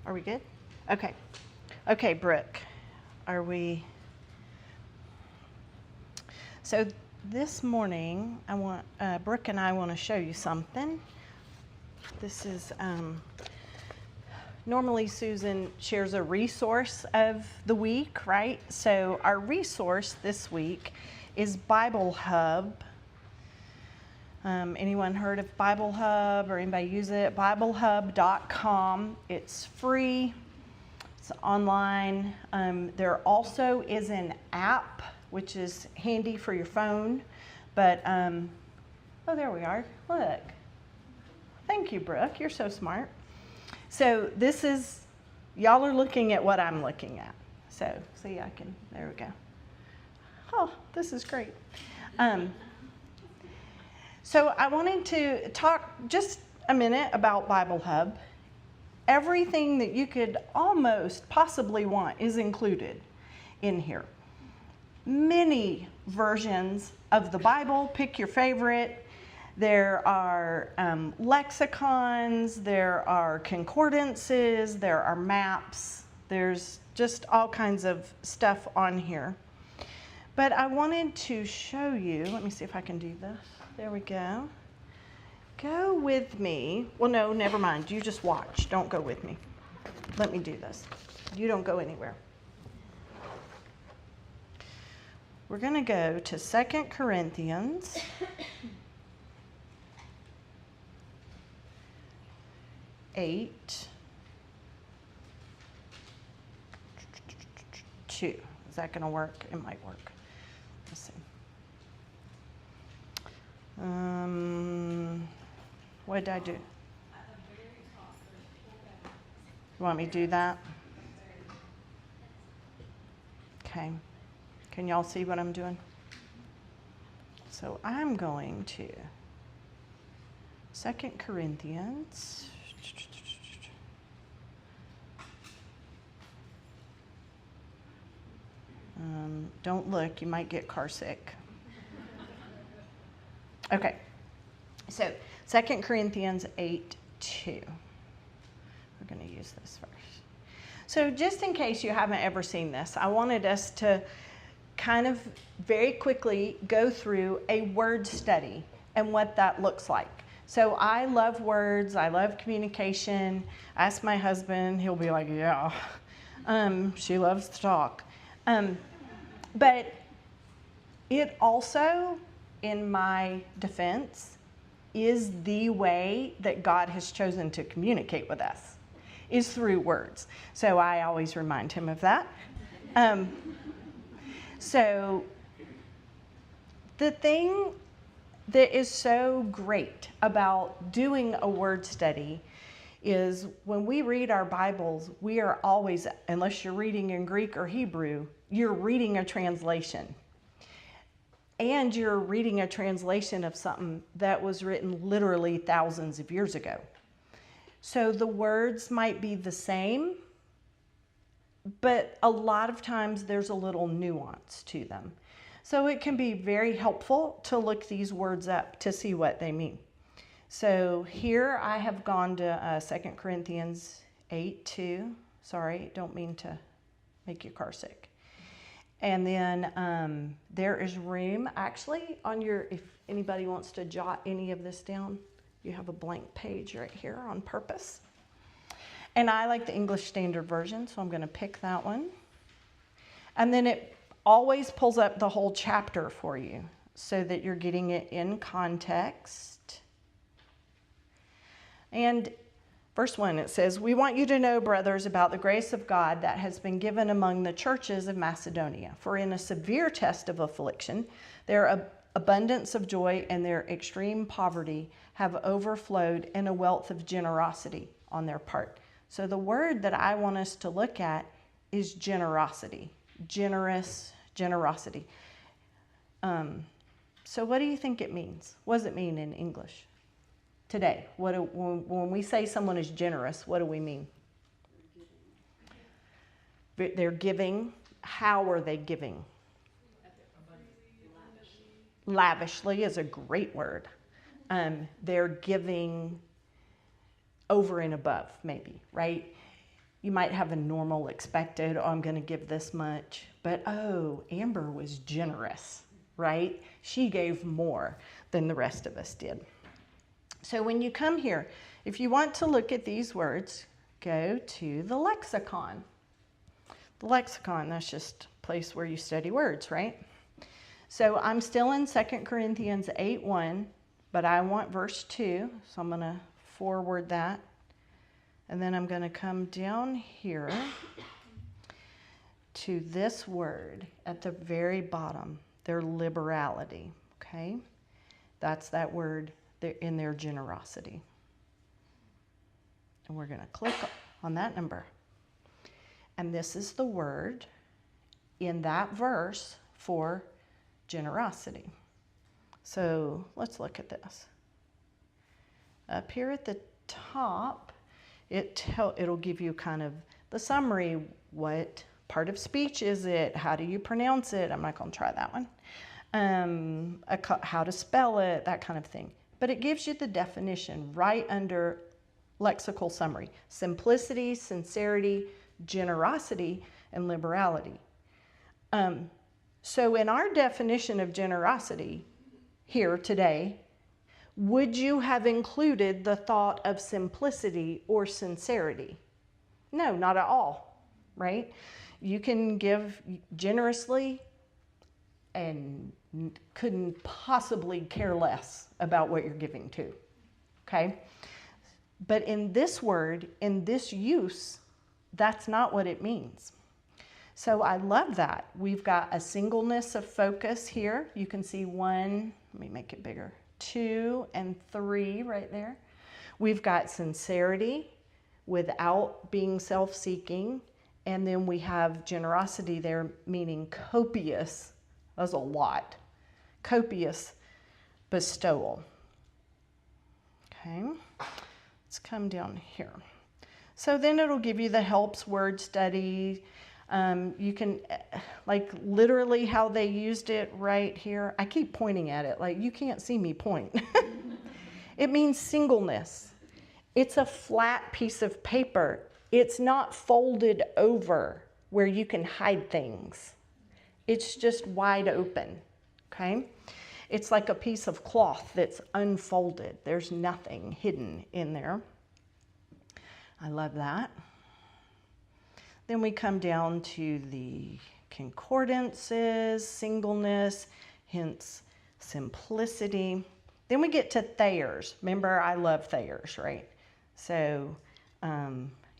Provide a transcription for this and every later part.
Are we good? Okay. Okay, Brooke. Are we? So this morning, Brooke and I want to show you something. This is, normally Susan shares a resource of the week, right? So our resource this week is Bible Hub. Anyone heard of Bible Hub or anybody use it? BibleHub.com. It's free. It's online. There also is an app, which is handy for your phone. But, oh, there we are. Look. Thank you, Brooke. You're so smart. So this is, y'all are looking at what I'm looking at. So, see, there we go. Oh, this is great. So I wanted to talk just a minute about Bible Hub. Everything that you could almost possibly want is included in here. Many versions of the Bible, pick your favorite. There are lexicons, there are concordances, there are maps. There's just all kinds of stuff on here. But I wanted to show you, let me see if I can do this. There we go. Go with me. Well, no, never mind. You just watch. Don't go with me. Let me do this. You don't go anywhere. We're going to go to 2 Corinthians 8, 2. Is that going to work? It might work. Let's see. What did I do? You want me to do that? Okay. Can y'all see what I'm doing? So I'm going to 2 Corinthians. Don't look, you might get car sick. Okay, so 2 Corinthians 8:2. We're going to use this first. So just in case you haven't ever seen this, I wanted us to kind of very quickly go through a word study and what that looks like. So I love words, I love communication. Ask my husband, he'll be like, yeah, she loves to talk. But it also, in my defense, is the way that God has chosen to communicate with us, is through words. So I always remind him of that. So the thing that is so great about doing a word study is when we read our Bibles, we are always, unless you're reading in Greek or Hebrew, you're reading a translation. And you're reading a translation of something that was written literally thousands of years ago. So the words might be the same, but a lot of times there's a little nuance to them. So it can be very helpful to look these words up to see what they mean. So here I have gone to 2 Corinthians 8:2. Sorry, don't mean to make your car sick. And then there is room actually on your, if anybody wants to jot any of this down, you have a blank page right here on purpose. And I like the English Standard Version, so I'm going to pick that one. And then it always pulls up the whole chapter for you so that you're getting it in context. And verse 1, it says, "We want you to know, brothers, about the grace of God that has been given among the churches of Macedonia. For in a severe test of affliction, their abundance of joy and their extreme poverty have overflowed in a wealth of generosity on their part." So the word that I want us to look at is generosity. Generosity. So what do you think it means? What does it mean in English today? When we say someone is generous, what do we mean? They're giving. How are they giving? Lavishly is a great word. They're giving over and above, maybe, right? you might have a normal expected, oh, I'm going to give this much. But oh, Amber was generous, right? She gave more than the rest of us did. So when you come here, if you want to look at these words, go to the lexicon. The lexicon, that's just a place where you study words, right? So I'm still in 2 Corinthians 8:1, but I want verse 2, so I'm going to forward that. And then I'm going to come down here to this word at the very bottom, their liberality, okay? That's that word in their generosity. And we're going to click on that number. And this is the word in that verse for generosity. So let's look at this. Up here at the top, it'll give you kind of the summary. What part of speech is it? How do you pronounce it? I'm not going to try that one. How to spell it, that kind of thing. But it gives you the definition right under lexical summary: simplicity, sincerity, generosity, and liberality. So in our definition of generosity here today, would you have included the thought of simplicity or sincerity? No, not at all, right? You can give generously and couldn't possibly care less about what you're giving to, okay? But in this word, in this use, that's not what it means. So I love that. We've got a singleness of focus here. You can see 1, let me make it bigger, 2 and 3 right there. We've got sincerity without being self-seeking. And then we have generosity there, meaning copious. That's a lot. Copious bestowal. Okay, let's come down here. So then it'll give you the helps word study. You can, like literally how they used it right here. I keep pointing at it, like you can't see me point. It means singleness. It's a flat piece of paper. It's not folded over where you can hide things. It's just wide open, okay? It's like a piece of cloth that's unfolded. There's nothing hidden in there. I love that. Then we come down to the concordances, singleness, hence simplicity. Then we get to Thayers. Remember, I love Thayers, right? So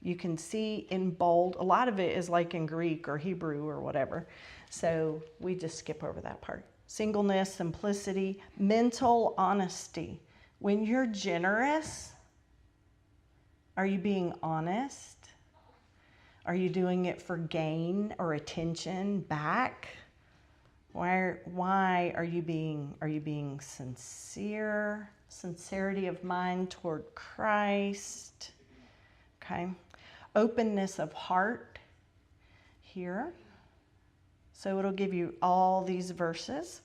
you can see in bold, a lot of it is like in Greek or Hebrew or whatever. So we just skip over that part. Singleness, simplicity, mental honesty. When you're generous, are you being honest? Are you doing it for gain or attention back? Why are you being sincere? Sincerity of mind toward Christ. Okay. Openness of heart here. So it'll give you all these verses.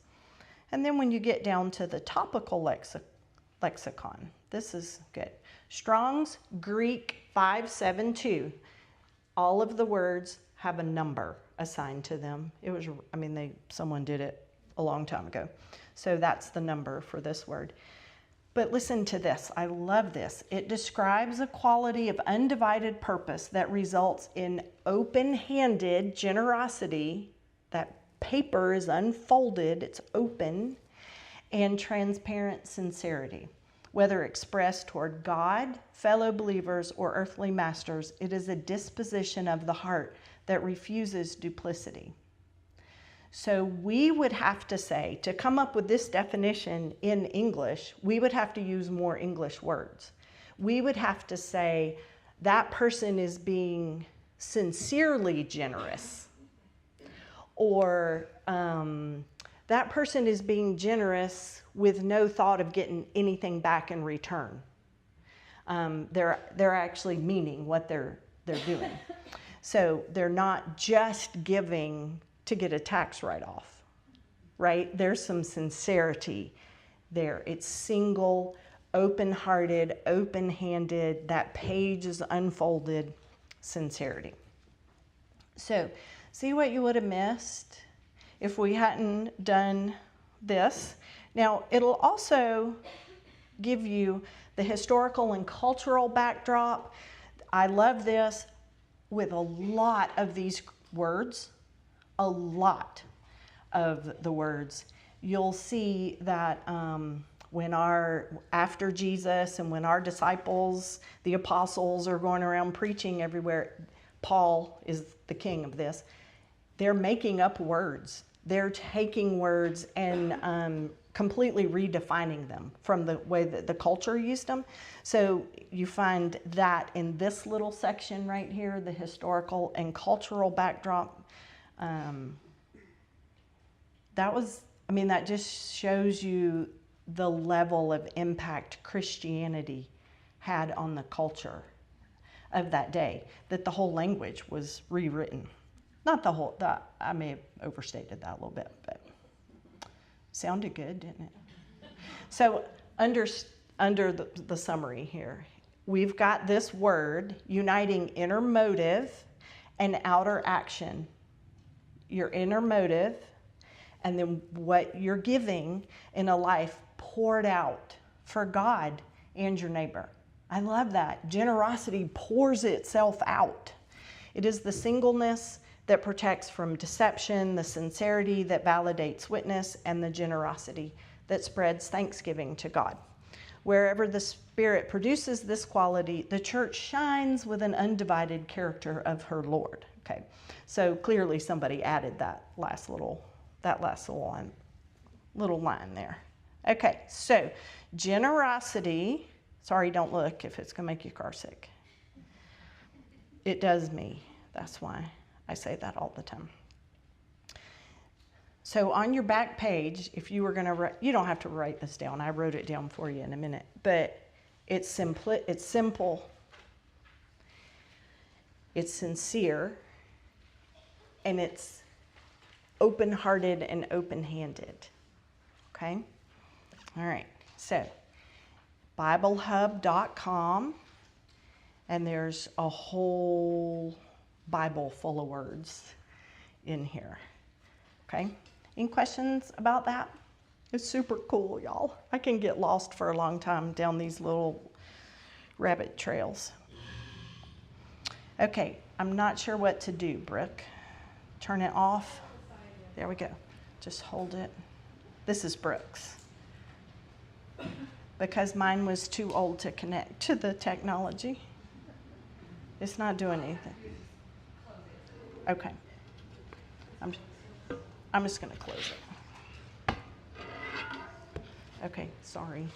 And then when you get down to the topical lexicon, this is good. Strong's Greek 572. All of the words have a number assigned to them. Someone did it a long time ago. So that's the number for this word. But listen to this. I love this. It describes a quality of undivided purpose that results in open-handed generosity. That paper is unfolded, it's open, and transparent sincerity. Whether expressed toward God, fellow believers, or earthly masters, it is a disposition of the heart that refuses duplicity. So we would have to say, to come up with this definition in English, we would have to use more English words. We would have to say, that person is being sincerely generous. Or that person is being generous with no thought of getting anything back in return. They're actually meaning what they're doing. So they're not just giving to get a tax write-off, right? There's some sincerity there. It's single, open-hearted, open-handed. That page is unfolded. sincerity. So, see what you would have missed if we hadn't done this. Now, it'll also give you the historical and cultural backdrop. I love this with a lot of these words, a lot of the words. You'll see that after Jesus and when our disciples, the apostles, are going around preaching everywhere, Paul is the king of this. They're making up words. They're taking words and completely redefining them from the way that the culture used them. So you find that in this little section right here, the historical and cultural backdrop. That just shows you the level of impact Christianity had on the culture of that day, that the whole language was rewritten. Not the whole, I may have overstated that a little bit, but sounded good, didn't it? So under the summary here, we've got this word uniting inner motive and outer action. Your inner motive, and then what you're giving in a life poured out for God and your neighbor. I love that. Generosity pours itself out. It is the singleness that protects from deception, the sincerity that validates witness, and the generosity that spreads thanksgiving to God. Wherever the Spirit produces this quality, the church shines with an undivided character of her Lord. Okay, so clearly somebody added that last little line there. Okay, so generosity, sorry, don't look if it's going to make your car sick. It does me. That's why I say that all the time. So on your back page, if you were going to write, you don't have to write this down. I wrote it down for you in a minute. But it's simple, it's sincere, and it's open-hearted and open-handed. Okay? All right. So BibleHub.com, and there's a whole Bible full of words in here. Okay? Any questions about that? It's super cool, y'all. I can get lost for a long time down these little rabbit trails. Okay, I'm not sure what to do, Brooke. Turn it off. There we go. Just hold it. This is Brooke's. Because mine was too old to connect to the technology. It's not doing anything. Okay. I'm just going to close it. Okay, sorry.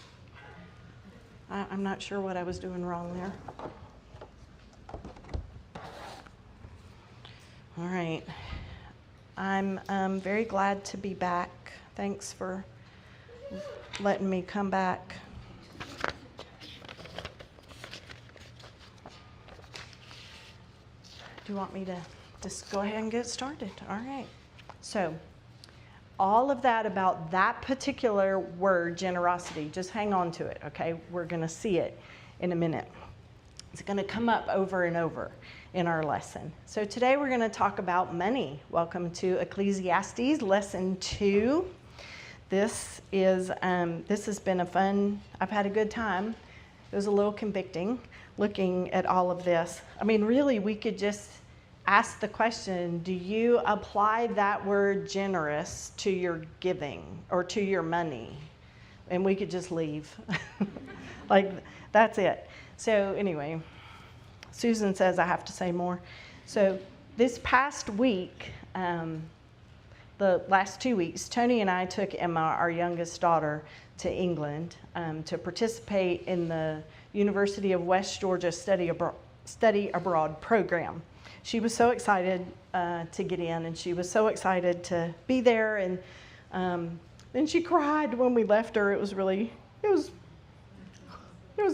I'm not sure what I was doing wrong there. All right. I'm very glad to be back. Thanks for letting me come back. Do you want me to just go ahead and get started? All right. So, all of that about that particular word, generosity, just hang on to it, okay? We're going to see it in a minute. It's going to come up over and over in our lesson. So today we're going to talk about money. Welcome to Ecclesiastes, lesson 2. This has been I've had a good time. It was a little convicting looking at all of this. I mean, really, we could just ask the question, do you apply that word generous to your giving or to your money? And we could just leave. Like, that's it. So anyway, Susan says I have to say more. So this past week, the last 2 weeks, Tony and I took Emma, our youngest daughter, to England to participate in the University of West Georgia Study Abroad program. She was so excited to get in, and she was so excited to be there. And then she cried when we left her. It was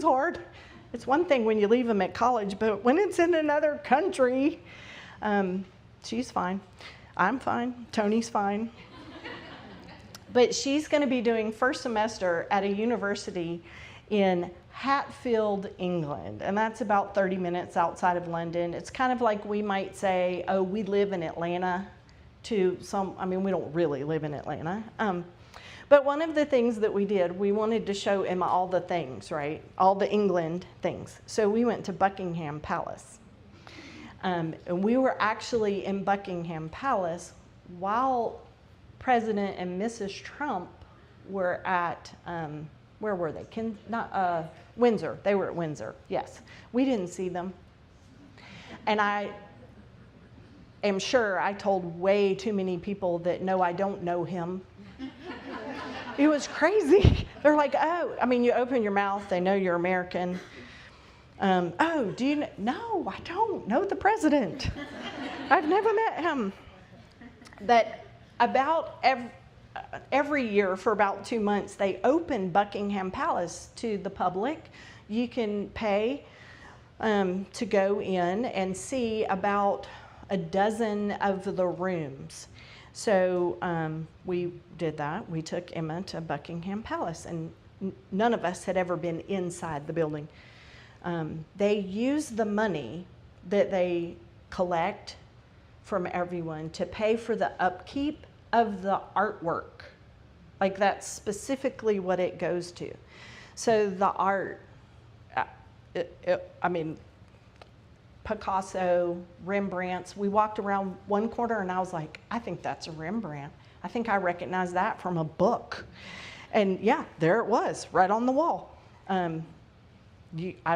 hard. It's one thing when you leave them at college, but when it's in another country, she's fine. I'm fine. Tony's fine. But she's going to be doing first semester at a university in Hatfield, England, and that's about 30 minutes outside of London. It's kind of like we might say, oh, we live in Atlanta to some, I mean, we don't really live in Atlanta. But one of the things that we did, we wanted to show Emma all the things, right? All the England things. So we went to Buckingham Palace. And we were actually in Buckingham Palace while President and Mrs. Trump were at, where were they? Windsor. They were at Windsor, yes. We didn't see them. And I am sure I told way too many people that, no, I don't know him. It was crazy. They're like, oh, I mean, you open your mouth, they know you're American. Oh, do you know? No, I don't know the president. I've never met him. That about every year for about 2 months, they open Buckingham Palace to the public. You can pay to go in and see about a dozen of the rooms. So we did that. We took Emma to Buckingham Palace, and none of us had ever been inside the building. They use the money that they collect from everyone to pay for the upkeep of the artwork. Like, that's specifically what it goes to. So the art, I mean, Picasso, Rembrandt's. We walked around one corner and I was like, I think that's a Rembrandt. I think I recognize that from a book. And yeah, there it was, right on the wall. I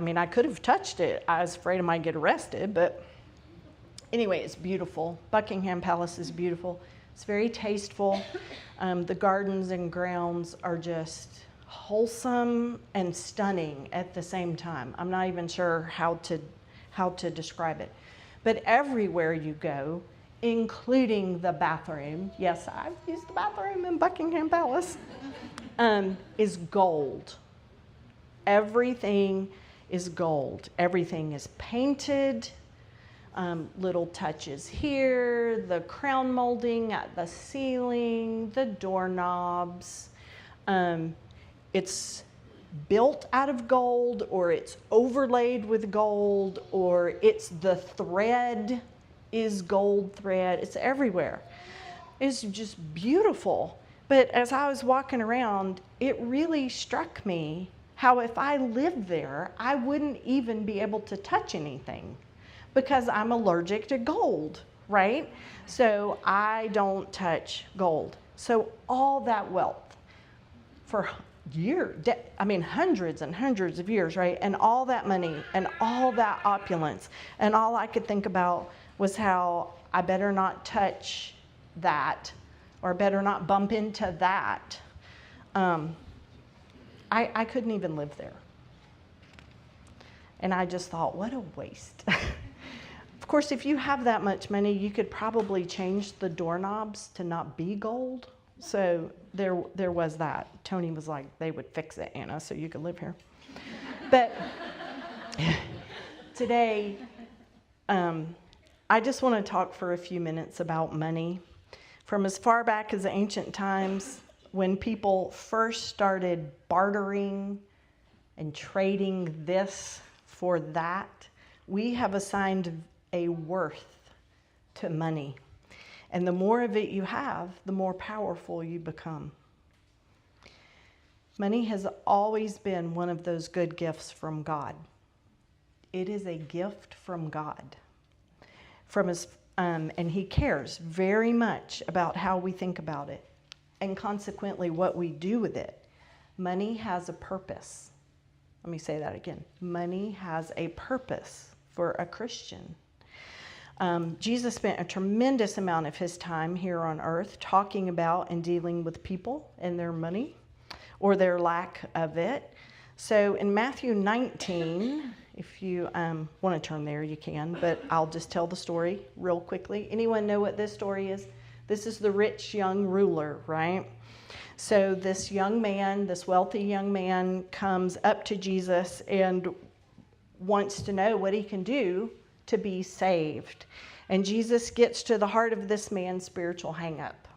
mean, I could have touched it. I was afraid I might get arrested, but anyway, it's beautiful. Buckingham Palace is beautiful. It's very tasteful. The gardens and grounds are just wholesome and stunning at the same time. I'm not even sure how to describe it. But everywhere you go, including the bathroom, yes, I've used the bathroom in Buckingham Palace, is gold. Everything is gold. Everything is painted. Little touches here, the crown molding at the ceiling, the doorknobs. It's built out of gold, or it's overlaid with gold, or it's the thread is gold thread. It's everywhere. It's just beautiful. But as I was walking around, it really struck me how if I lived there, I wouldn't even be able to touch anything because I'm allergic to gold, right? So I don't touch gold. So all that wealth for years, I mean, hundreds and hundreds of years, right? And all that money and all that opulence. And all I could think about was how I better not touch that, or better not bump into that. I couldn't even live there. And I just thought, what a waste. Of course, if you have that much money, you could probably change the doorknobs to not be gold. So there was that. Tony was like, they would fix it, Anna, so you could live here. But today, I just want to talk for a few minutes about money. From as far back as ancient times, when people first started bartering and trading this for that, we have assigned a worth to money. And the more of it you have, the more powerful you become. Money has always been one of those good gifts from God. It is a gift from God. And He cares very much about how we think about it, and consequently what we do with it. Money has a purpose. Let me say that again. Money has a purpose for a Christian. Jesus spent a tremendous amount of His time here on earth talking about and dealing with people and their money, or their lack of it. So in Matthew 19, if you want to turn there, you can, but I'll just tell the story real quickly. Anyone know what this story is? This is the rich young ruler, right? So this young man, this wealthy young man, comes up to Jesus and wants to know what he can do to be saved. And Jesus gets to the heart of this man's spiritual hang-up.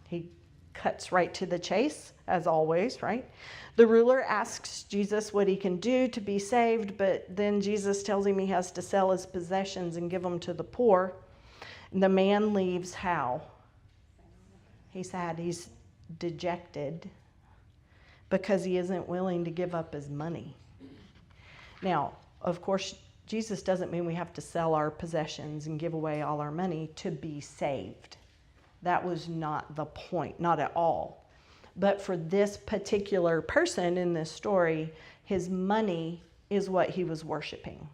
He cuts right to the chase, as always, right? The ruler asks Jesus what he can do to be saved, but then Jesus tells him he has to sell his possessions and give them to the poor. And the man leaves how? He's sad, he's dejected because he isn't willing to give up his money. Now, of course, Jesus doesn't mean we have to sell our possessions and give away all our money to be saved. That was not the point, not at all. But for this particular person in this story, his money is what he was worshiping.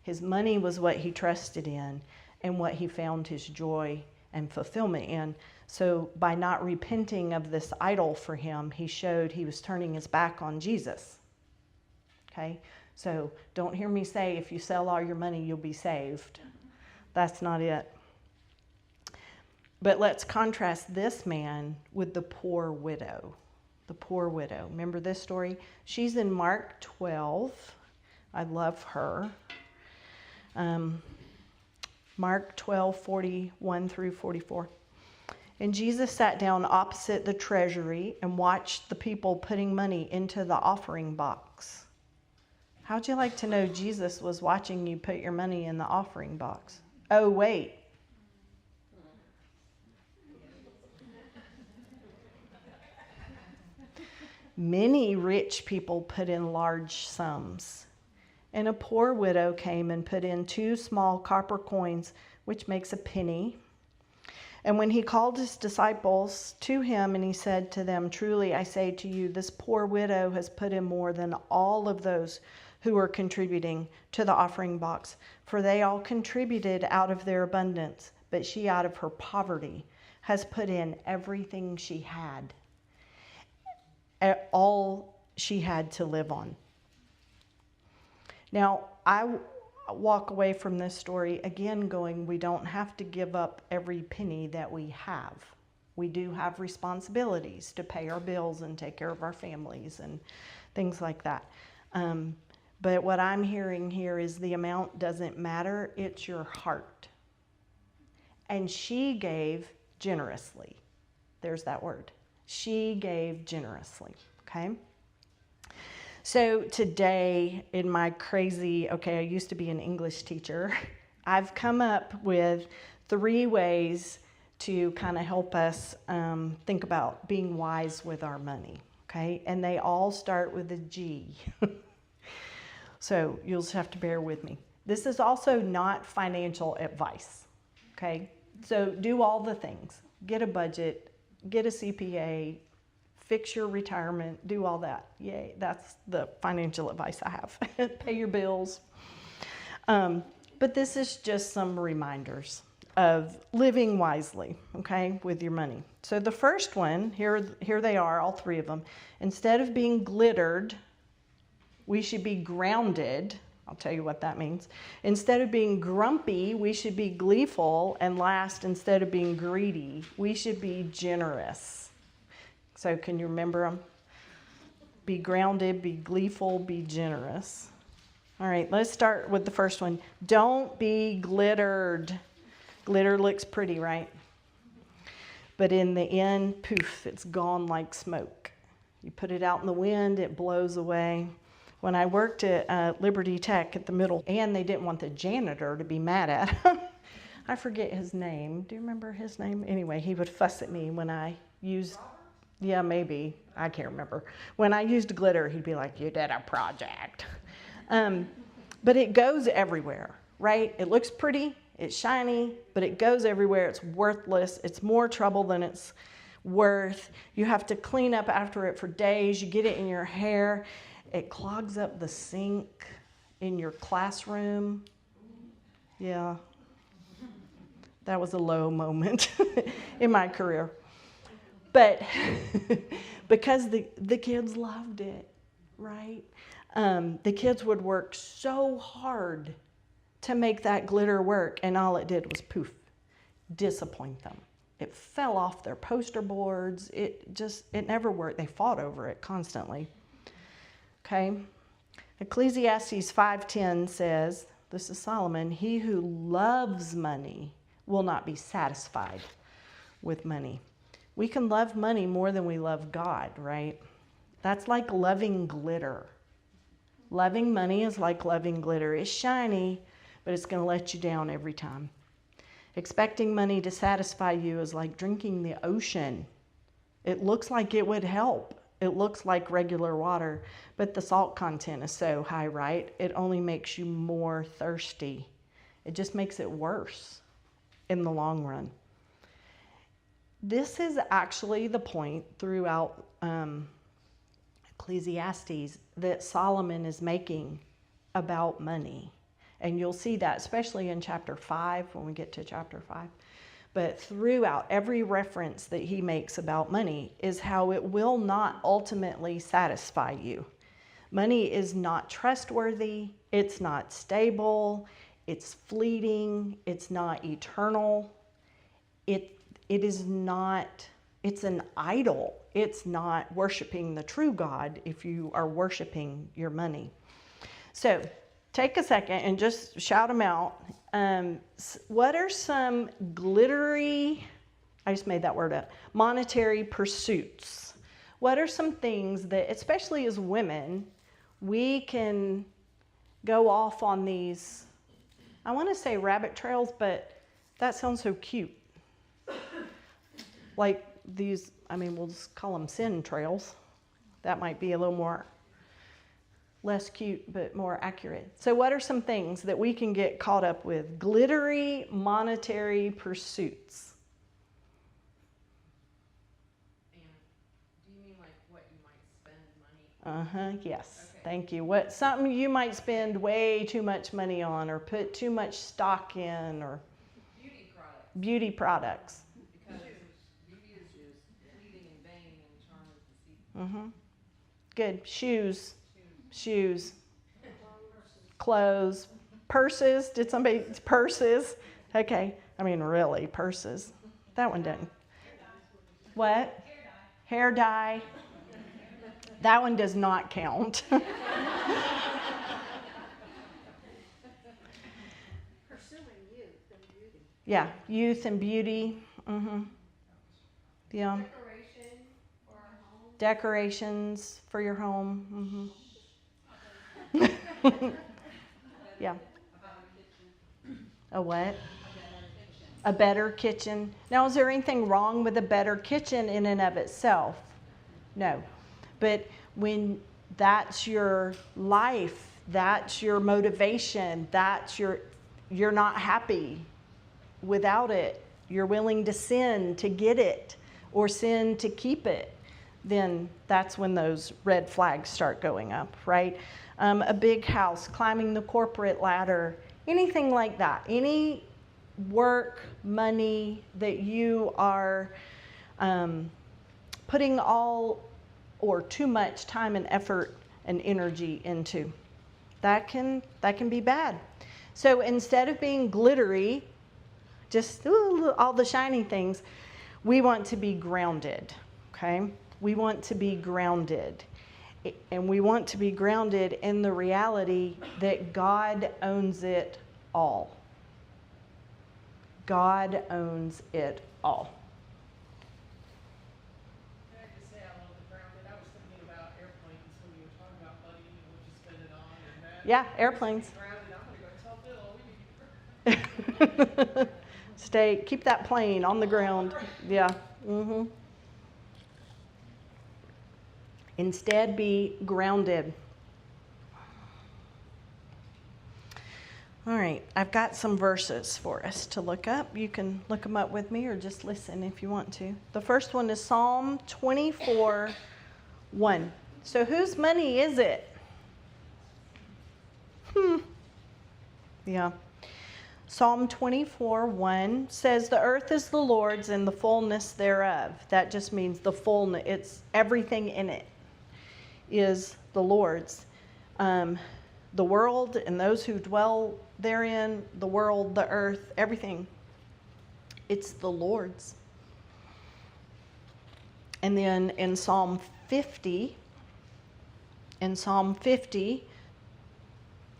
His money was what he trusted in and what he found his joy and fulfillment in. So by not repenting of this idol for him, he showed he was turning his back on Jesus. Okay? So don't hear me say if you sell all your money, you'll be saved. That's not it. But let's contrast this man with the poor widow. The poor widow. Remember this story? She's in Mark 12. I love her. Mark 12, 41 through 44. And Jesus sat down opposite the treasury and watched the people putting money into the offering box. How'd you like to know Jesus was watching you put your money in the offering box? Oh, wait. Many rich people put in large sums, and a poor widow came and put in 2 small copper coins, which makes a penny. And when he called his disciples to him, and he said to them, "Truly I say to you, this poor widow has put in more than all of those who are contributing to the offering box, for they all contributed out of their abundance, but she out of her poverty has put in everything she had, all she had to live on." Now, I walk away from this story again going, we don't have to give up every penny that we have. We do have responsibilities to pay our bills and take care of our families and things like that. But what I'm hearing here is the amount doesn't matter, it's your heart. And she gave generously. There's that word. She gave generously, okay? So today in my crazy, I used to be an English teacher, I've come up with 3 ways to kind of help us think about being wise with our money, okay? And they all start with a G. So you'll just have to bear with me. This is also not financial advice, okay? So do all the things. Get a budget, get a CPA, fix your retirement, do all that. Yay, that's the financial advice I have. Pay your bills. But this is just some reminders of living wisely, okay, with your money. So the first one, here they are, all 3 of them. Instead of being glittered, we should be grounded. I'll tell you what that means. Instead of being grumpy, we should be gleeful. And last, instead of being greedy, we should be generous. So can you remember them? Be grounded, be gleeful, be generous. All right, let's start with the first one. Don't be glittered. Glitter looks pretty, right? But in the end, poof, it's gone like smoke. You put it out in the wind, it blows away. When I worked at Liberty Tech at the middle, and they didn't want the janitor to be mad at him. I forget his name. Do you remember his name? Anyway, he would fuss at me when I used, yeah, maybe, I can't remember. When I used glitter, he'd be like, "You did a project." But it goes everywhere, right? It looks pretty, it's shiny, but it goes everywhere. It's worthless. It's more trouble than it's worth. You have to clean up after it for days. You get it in your hair. It clogs up the sink in your classroom. Yeah, that was a low moment in my career. But because the kids loved it, right? The kids would work so hard to make that glitter work, and all it did was poof, disappoint them. It fell off their poster boards. It never worked. They fought over it constantly. Okay, Ecclesiastes 5:10 says, this is Solomon, "He who loves money will not be satisfied with money." We can love money more than we love God, right? That's like loving glitter. Loving money is like loving glitter. It's shiny, but it's going to let you down every time. Expecting money to satisfy you is like drinking the ocean. It looks like it would help. It looks like regular water, but the salt content is so high, right? It only makes you more thirsty. It just makes it worse in the long run. This is actually the point throughout Ecclesiastes that Solomon is making about money. And you'll see that, especially in chapter 5, when we get to chapter 5. But throughout, every reference that he makes about money is how it will not ultimately satisfy you. Money is not trustworthy. It's not stable. It's fleeting. It's not eternal. It is not, it's an idol. It's not worshiping the true God if you are worshiping your money. So take a second and just shout them out. What are some glittery, I just made that word up, monetary pursuits? What are some things that, especially as women, we can go off on these, I want to say rabbit trails, but that sounds so cute. Like these, I mean, we'll just call them sin trails. That might be a little more, less cute, but more accurate. So what are some things that we can get caught up with? Glittery monetary pursuits. And do you mean like what you might spend money on? Yes. Okay. Thank you. Something you might spend way too much money on, or put too much stock in, or Beauty products. beauty products. Because beauty is just fleeting and vain and charm is deceitful. Good. Shoes. Clothes. Purses. Did somebody, purses? Okay. I mean, really, purses. That one didn't. What? Hair dye. That one does not count. Pursuing youth and beauty. Yeah, youth and beauty. Yeah. Decorations for your home. Yeah. A what? A better kitchen. Now, is there anything wrong with a better kitchen in and of itself? No. But when that's your life, that's your motivation, you're not happy without it, you're willing to sin to get it or sin to keep it, then that's when those red flags start going up, right? A big house, climbing the corporate ladder, anything like that. Any work, money that you are putting all or too much time and effort and energy into. That can be bad. So instead of being glittery, just all the shiny things, we want to be grounded, okay? We want to be grounded. And we want to be grounded in the reality that God owns it all. God owns it all. Can I just say I love the grounded? I was thinking about airplanes when you were talking about money and what you spend it on and that. Yeah, airplanes. Grounded, I'm gonna go tell Bill we need to Keep that plane on the ground. Yeah. Instead, be grounded. All right, I've got some verses for us to look up. You can look them up with me or just listen if you want to. The first one is Psalm 24:1. So whose money is it? Yeah. Psalm 24:1 says, "The earth is the Lord's and the fullness thereof." That just means the fullness. It's everything in it is the Lord's. The world and those who dwell therein, the world, the earth, everything. It's the Lord's. And then in Psalm 50,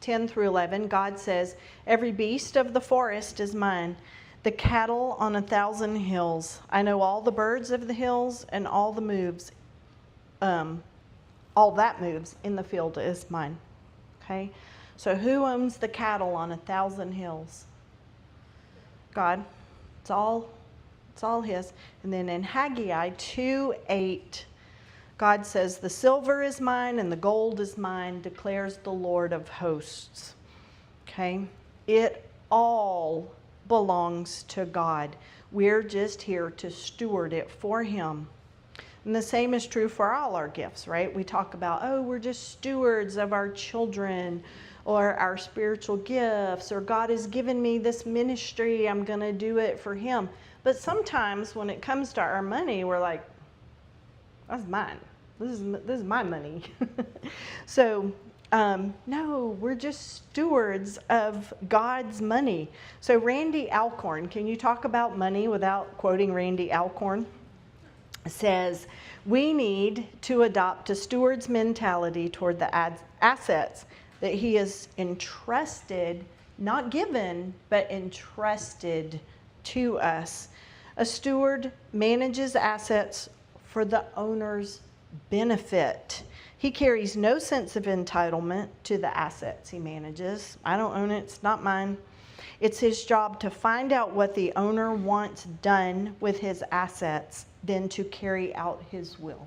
10 through 11, God says, "Every beast of the forest is mine, the cattle on 1,000 hills. I know all the birds of the hills and all that moves in the field is mine. Okay? So who owns the cattle on 1,000 hills? God. It's all his. And then in Haggai 2:8, God says, "The silver is mine and the gold is mine, declares the Lord of hosts." Okay? It all belongs to God. We're just here to steward it for Him. And the same is true for all our gifts, right? We talk about, we're just stewards of our children or our spiritual gifts, or God has given me this ministry, I'm going to do it for Him. But sometimes when it comes to our money, we're like, that's mine. This is my money. So, no, we're just stewards of God's money. So Randy Alcorn, can you talk about money without quoting Randy Alcorn? Says, we need to adopt a steward's mentality toward the assets that He has entrusted, not given, but entrusted to us. A steward manages assets for the owner's benefit. He carries no sense of entitlement to the assets he manages. I don't own it, it's not mine. It's his job to find out what the owner wants done with his assets, then to carry out His will.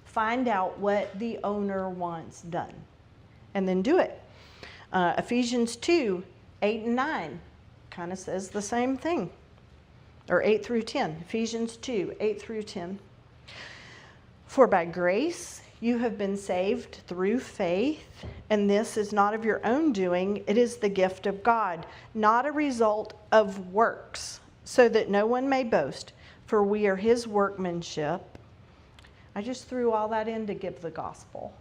Find out what the owner wants done, and then do it. Ephesians 2:8 and 9 kind of says the same thing, or 8 through 10. Ephesians 2:8 through 10. For by grace you have been saved through faith, and this is not of your own doing. It is the gift of God, not a result of works, so that no one may boast. For we are His workmanship. I just threw all that in to give the gospel.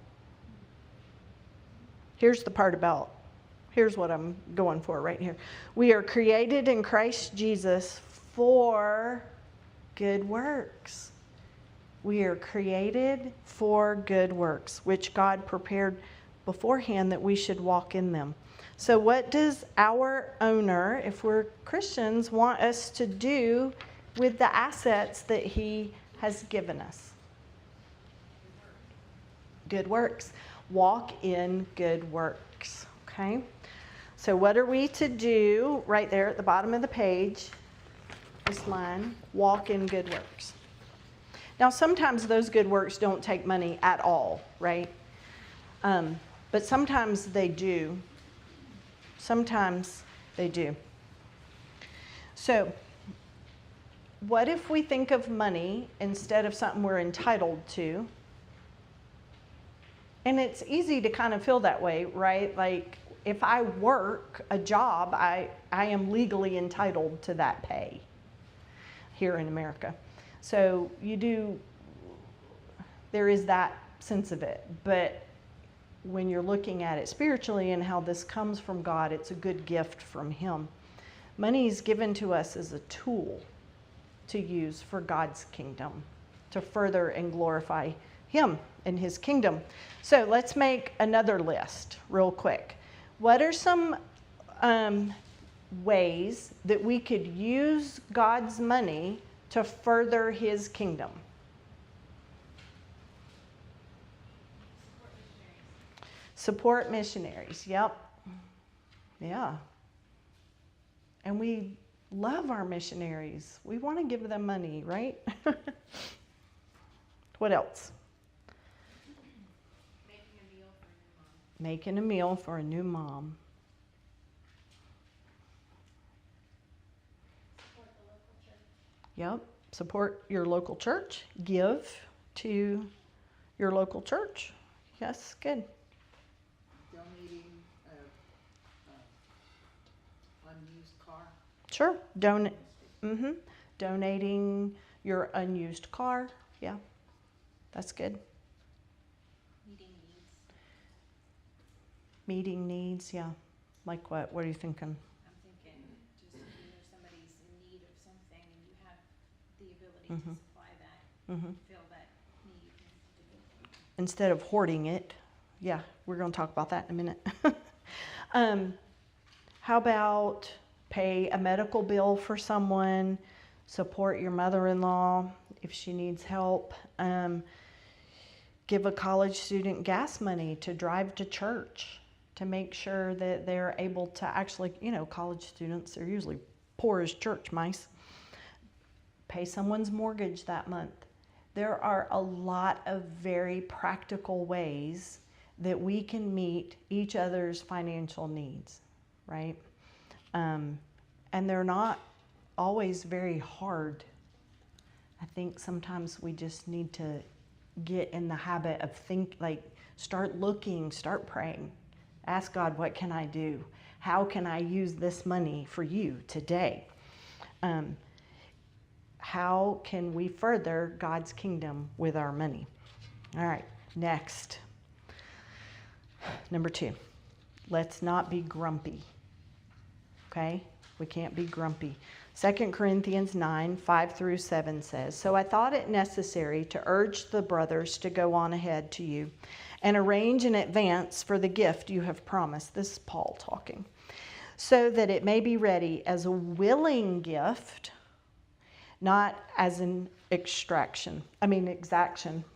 Here's what I'm going for right here. We are created in Christ Jesus for good works. We are created for good works, which God prepared beforehand that we should walk in them. So what does our owner, if we're Christians, want us to do with the assets that He has given us? Good works. Walk in good works. Okay? So what are we to do right there at the bottom of the page? This line, walk in good works. Now, sometimes those good works don't take money at all, right? But sometimes they do. Sometimes they do. So, what if we think of money instead of something we're entitled to? And it's easy to kind of feel that way, right? Like, if I work a job, I am legally entitled to that pay here in America. So there is that sense of it. But when you're looking at it spiritually and how this comes from God, it's a good gift from Him. Money is given to us as a tool to use for God's kingdom, to further and glorify Him and His kingdom. So let's make another list real quick. What are some ways that we could use God's money to further His kingdom? Support missionaries. Yep. Yeah. And we love our missionaries. We want to give them money, right? What else? Making a meal for a new mom. Support the local church. Yep. Support your local church. Give to your local church. Yes, good. Donating unused car. Sure. Donating your unused car. Yeah. That's good. Meeting needs, yeah. Like what? What are you thinking? I'm thinking just somebody's in need of something and you have the ability to supply that, fill that need. Instead of hoarding it. Yeah, we're going to talk about that in a minute. How about pay a medical bill for someone, support your mother-in-law if she needs help, give a college student gas money to drive to church, to make sure that they're able to actually, college students are usually poor as church mice. Pay someone's mortgage that month. There are a lot of very practical ways that we can meet each other's financial needs, right? And they're not always very hard. I think sometimes we just need to get in the habit of start looking, start praying. Ask God, what can I do? How can I use this money for you today? How can we further God's kingdom with our money? All right, next. Number 2, let's not be grumpy. Okay? We can't be grumpy. 2 Corinthians 9, 5 through 7 says, "So I thought it necessary to urge the brothers to go on ahead to you and arrange in advance for the gift you have promised." This is Paul talking. "So that it may be ready as a willing gift, not as an exaction.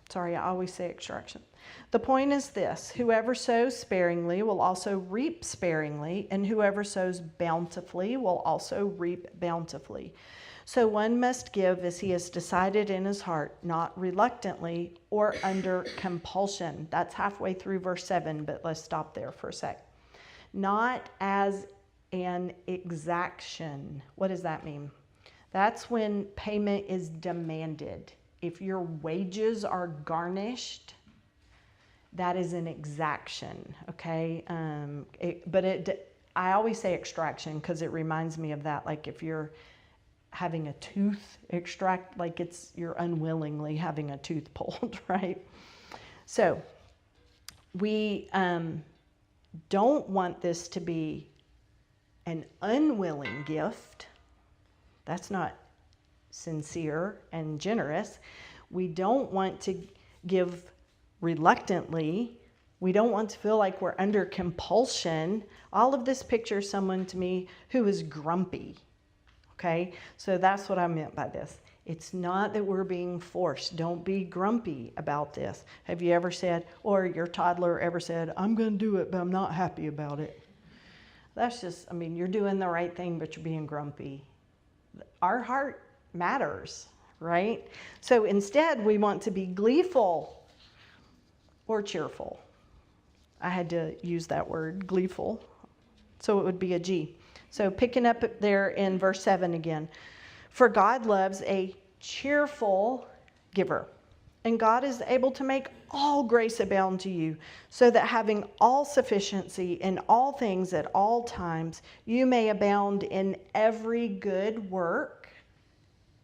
Sorry, I always say extraction. The point is this: whoever sows sparingly will also reap sparingly, and whoever sows bountifully will also reap bountifully. So one must give as he has decided in his heart, not reluctantly or under compulsion." That's halfway through verse 7, but let's stop there for a sec. Not as an exaction. What does that mean? That's when payment is demanded. If your wages are garnished, that is an exaction, okay? I always say extraction because it reminds me of that. Like if you're having a tooth extract, like you're unwillingly having a tooth pulled, right? So we don't want this to be an unwilling gift. That's not sincere and generous. We don't want to give reluctantly. We don't want to feel like we're under compulsion. All of this pictures someone to me who is grumpy. Okay? So that's what I meant by this. It's not that we're being forced. Don't be grumpy about this. Have you ever said, or your toddler ever said, "I'm going to do it, but I'm not happy about it"? That's just, you're doing the right thing, but you're being grumpy. Our heart matters, right? So instead, we want to be gleeful or cheerful. I had to use that word, gleeful. So it would be a G. So picking up there in verse 7 again. "For God loves a cheerful giver, and God is able to make all grace abound to you, so that having all sufficiency in all things at all times, you may abound in every good work."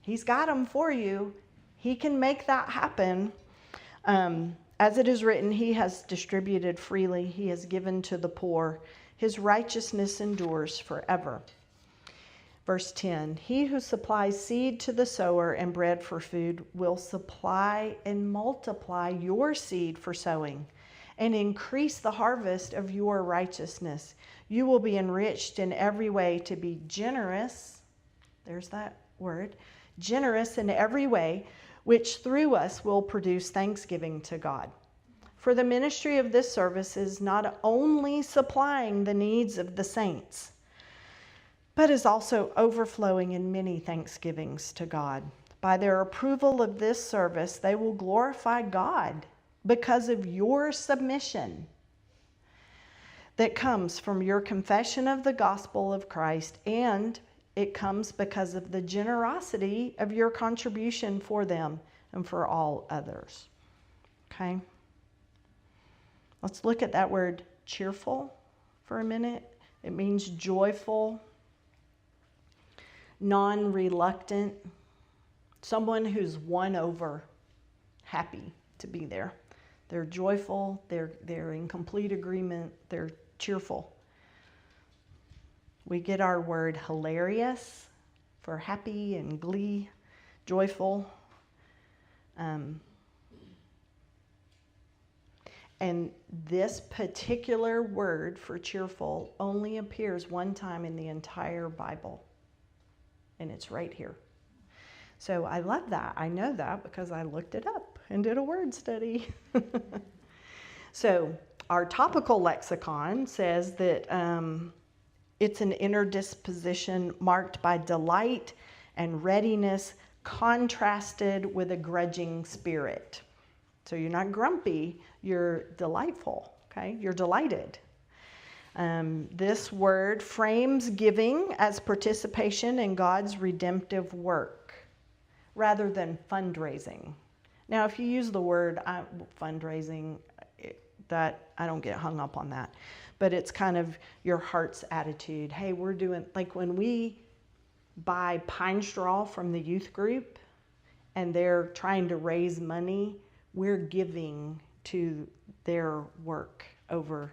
He's got them for you. He can make that happen. As it is written, he has distributed freely. He has given to the poor. His righteousness endures forever. Verse 10, "He who supplies seed to the sower and bread for food will supply and multiply your seed for sowing and increase the harvest of your righteousness. You will be enriched in every way to be generous." There's that word. "Generous in every way, which through us will produce thanksgiving to God. For the ministry of this service is not only supplying the needs of the saints, but is also overflowing in many thanksgivings to God. By their approval of this service, they will glorify God because of your submission that comes from your confession of the gospel of Christ, and it comes because of the generosity of your contribution for them and for all others." Okay? Let's look at that word cheerful for a minute. It means joyful, non-reluctant, someone who's won over, happy to be there. They're joyful, they're in complete agreement, they're cheerful. We get our word hilarious for happy and glee, joyful. And this particular word for cheerful only appears one time in the entire Bible. And it's right here. So I love that. I know that because I looked it up and did a word study. So our topical lexicon says that it's an inner disposition marked by delight and readiness, contrasted with a grudging spirit. So you're not grumpy, you're delightful, okay? You're delighted. This word frames giving as participation in God's redemptive work rather than fundraising. Now, if you use the word fundraising, that I don't get hung up on that, but it's kind of your heart's attitude. Hey, we're doing, like when we buy pine straw from the youth group and they're trying to raise money, we're giving to their work over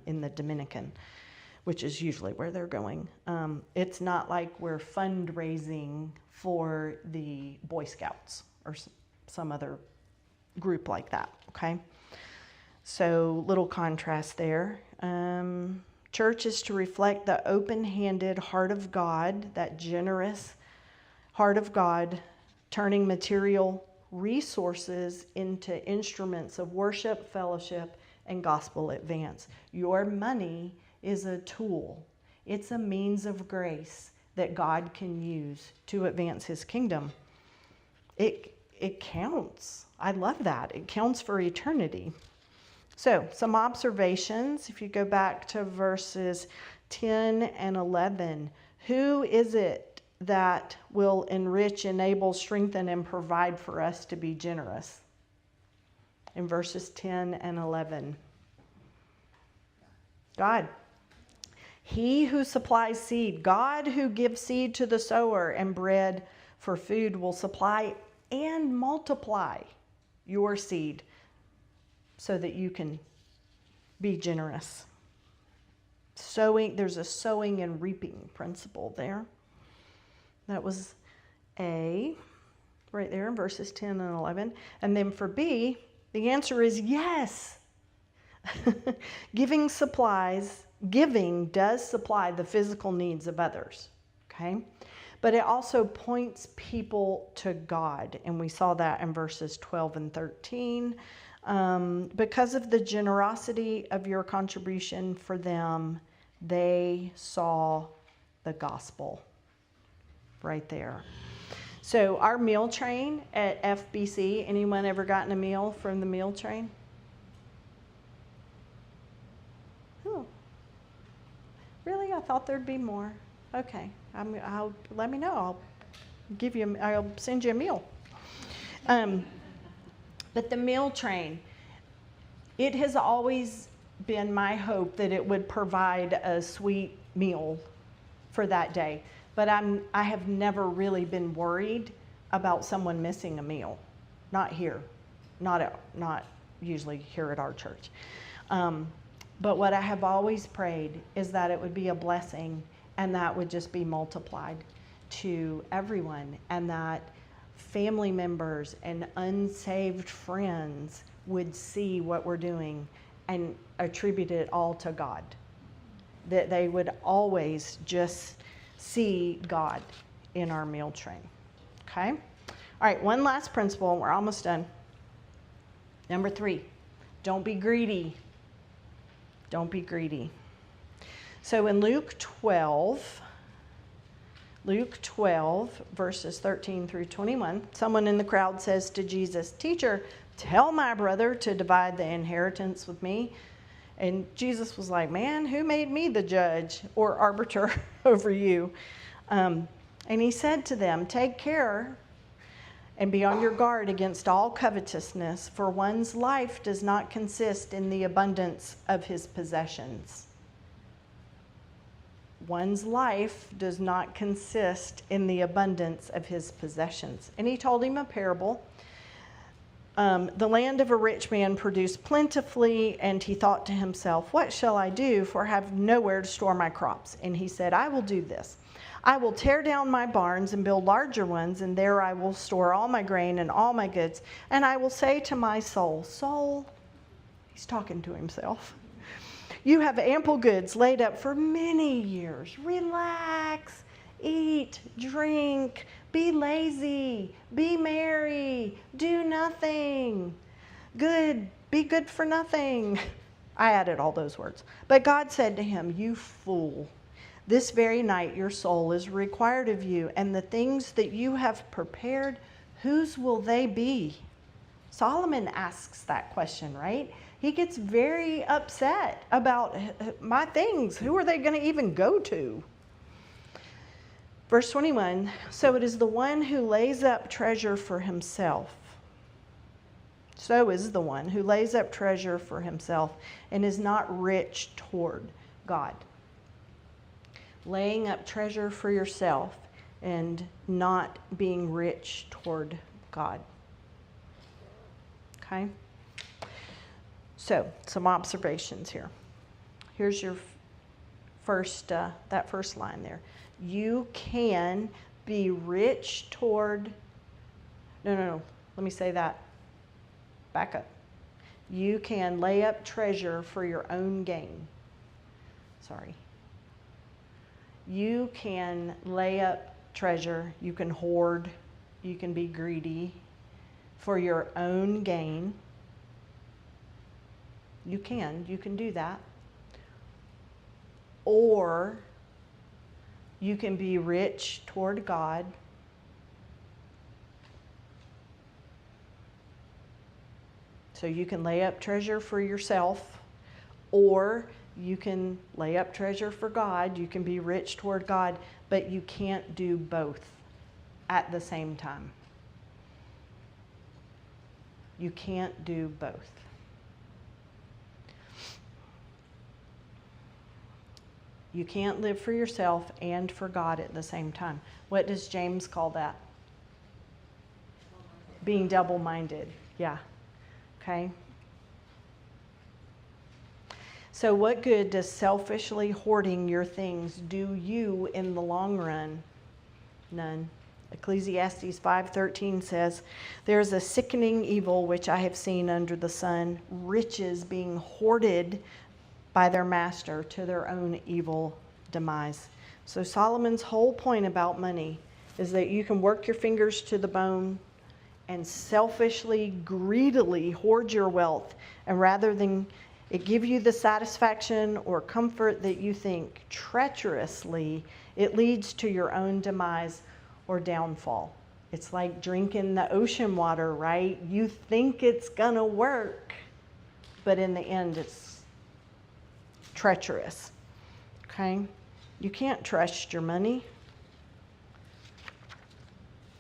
in the Dominican, which is usually where they're going. It's not like we're fundraising for the Boy Scouts or some other group like that, okay? So little contrast there. Church is to reflect the open-handed heart of God, that generous heart of God, turning material resources into instruments of worship, fellowship, and gospel advance. Your money is a tool. It's a means of grace that God can use to advance his kingdom. It counts. I love that. It counts for eternity. So, some observations. If you go back to verses 10 and 11, who is it that will enrich, enable, strengthen, and provide for us to be generous? In verses 10 and 11. God. He who supplies seed, God who gives seed to the sower and bread for food, will supply and multiply your seed so that you can be generous. Sowing, there's a sowing and reaping principle there. That was A, right there in verses 10 and 11. And then for B, the answer is yes. Giving does supply the physical needs of others, okay? But it also points people to God, and we saw that in verses 12 and 13. Because of the generosity of your contribution for them, they saw the gospel right there. So our meal train at FBC, anyone ever gotten a meal from the meal train? Oh, really? I thought there'd be more. Okay, I'll let me know. I'll send you a meal. But the meal train, it has always been my hope that it would provide a sweet meal for that day. But I have never really been worried about someone missing a meal. Not here, not usually here at our church. But what I have always prayed is that it would be a blessing and that would just be multiplied to everyone, and that family members and unsaved friends would see what we're doing and attribute it all to God. That they would always just see God in our meal train. Okay? All right, one last principle, and we're almost done. Number 3, don't be greedy. Don't be greedy. So in Luke 12, verses 13 through 21, someone in the crowd says to Jesus, "Teacher, tell my brother to divide the inheritance with me." And Jesus was like, "Man, who made me the judge or arbiter over you?" And he said to them, "Take care and be on your guard against all covetousness, for one's life does not consist in the abundance of his possessions." One's life does not consist in the abundance of his possessions. And he told him a parable. The land of a rich man produced plentifully, and he thought to himself, "What shall I do, for I have nowhere to store my crops?" And he said, "I will do this. I will tear down my barns and build larger ones, and there I will store all my grain and all my goods. And I will say to my soul, 'Soul,' he He's talking to himself. You have ample goods laid up for many years. Relax, eat, drink, be lazy, be merry, do nothing. Good, be good for nothing. I added all those words. But God said to him, you fool, this very night your soul is required of you, and the things that you have prepared, whose will they be? Solomon asks that question, right? He gets very upset about my things. Who are they going to even go to? Verse 21, so it is the one who lays up treasure for himself. So is the one who lays up treasure for himself and is not rich toward God. Laying up treasure for yourself and not being rich toward God. Okay? So, some observations here. Here's your first, that first line there. You can be rich toward, no, let me say that. Back up. You can lay up treasure for your own gain. Sorry. You can lay up treasure, you can hoard, you can be greedy for your own gain. You can do that. Or you can be rich toward God. So you can lay up treasure for yourself, or you can lay up treasure for God. You can be rich toward God, but you can't do both at the same time. You can't do both. You can't live for yourself and for God at the same time. What does James call that? Being double-minded. Yeah. Okay. So what good does selfishly hoarding your things do you in the long run? None. Ecclesiastes 5:13 says, there is a sickening evil which I have seen under the sun, riches being hoarded by their master to their own evil demise. So Solomon's whole point about money is that you can work your fingers to the bone and selfishly, greedily hoard your wealth, and rather than it give you the satisfaction or comfort that you think, treacherously, it leads to your own demise or downfall. It's like drinking the ocean water, right? You think it's gonna work, but in the end, it's treacherous. Okay? You can't trust your money.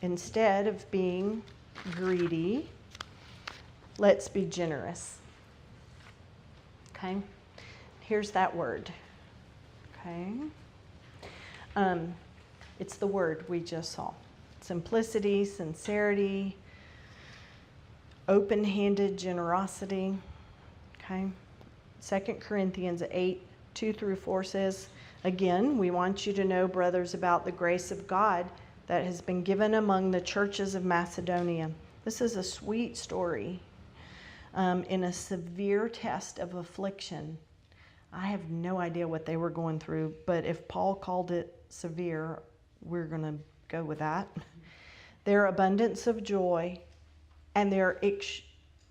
Instead of being greedy, let's be generous. Okay? Here's that word. Okay? It's the word we just saw. Simplicity, sincerity, open-handed generosity. Okay? 2 Corinthians 8:2-4 says, again, we want you to know, brothers, about the grace of God that has been given among the churches of Macedonia. This is a sweet story. In a severe test of affliction. I have no idea what they were going through, but if Paul called it severe, we're going to go with that. Their abundance of joy and their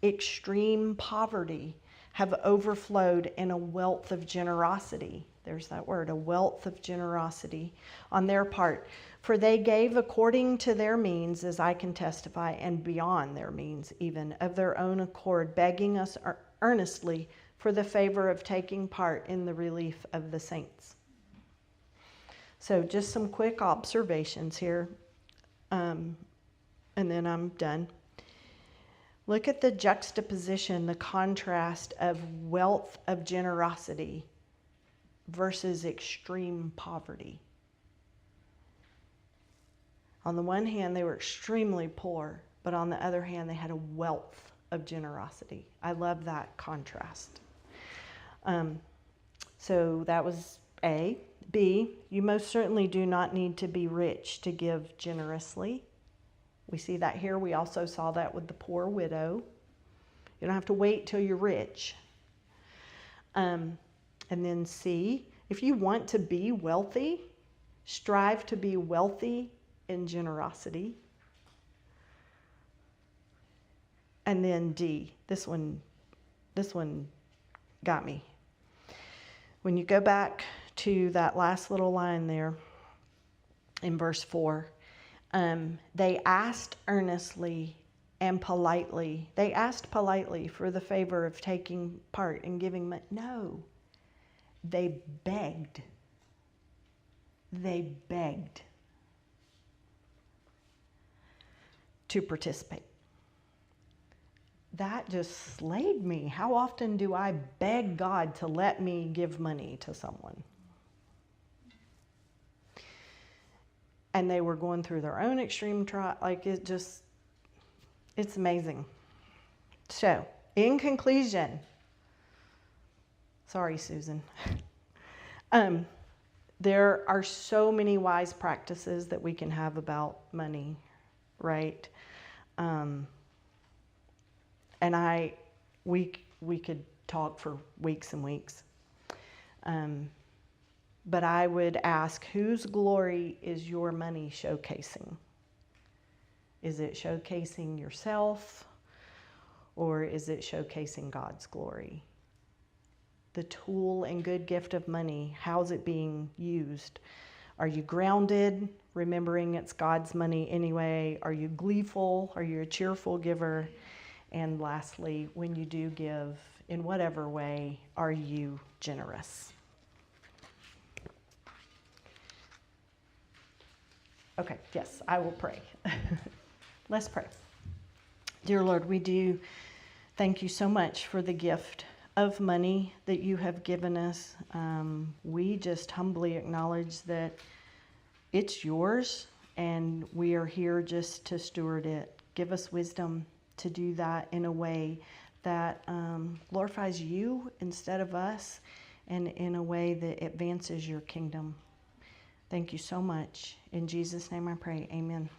extreme poverty have overflowed in a wealth of generosity. There's that word, a wealth of generosity on their part. For they gave according to their means, as I can testify, and beyond their means even, of their own accord, begging us earnestly for the favor of taking part in the relief of the saints. So just some quick observations here, and then I'm done. Look at the juxtaposition, the contrast of wealth of generosity versus extreme poverty. On the one hand, they were extremely poor, but on the other hand, they had a wealth of generosity. I love that contrast. So that was A. B, you most certainly do not need to be rich to give generously. We see that here. We also saw that with the poor widow. You don't have to wait till you're rich And then C, if you want to be wealthy, strive to be wealthy in generosity. And then D, this one got me. When you go back to that last little line there in verse 4, they asked earnestly and politely. They asked politely for the favor of taking part in giving money. No, they begged. They begged to participate. That just slayed me. How often do I beg God to let me give money to someone? And they were going through their own extreme trial. Like it's amazing. So, in conclusion, sorry, Susan. There are so many wise practices that we can have about money, right? And we could talk for weeks and weeks. But I would ask, whose glory is your money showcasing? Is it showcasing yourself, or is it showcasing God's glory? The tool and good gift of money, how's it being used? Are you grounded, remembering it's God's money anyway? Are you gleeful? Are you a cheerful giver? And lastly, when you do give, in whatever way, are you generous? Okay, yes, I will pray. Let's pray. Dear Lord, we do thank you so much for the gift of money that you have given us. We just humbly acknowledge that it's yours, and we are here just to steward it. Give us wisdom to do that in a way that glorifies you instead of us, and in a way that advances your kingdom. Thank you so much. In Jesus' name I pray, amen.